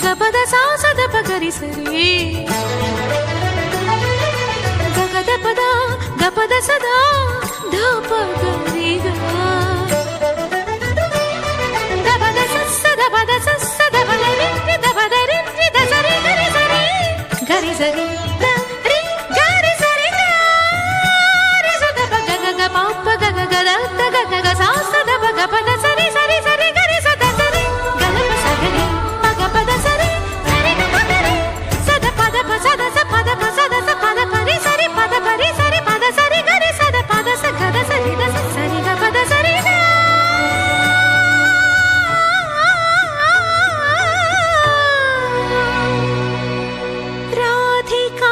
గపద సాసద పగరి సరి గగద పద గపద సదా ధప గరిగా దపద సస్సద పద సస్సద పద రి దపద రి దసరి గరి సరి గరి సరి రి గరి సరి గరి సద పగ గగ పాప గగ గద గగ గగ సాసద పగ పద సరి సరి సరి గరి సద సరి గగ సగరి పగ పద సరి సరి గగ గరి సద పద ప సద స పద ప సద స పద పరి సరి పద పరి సరి పద సరి గరి సద పద స గద సరి ద స సరి గ పద సరి ద రాధికా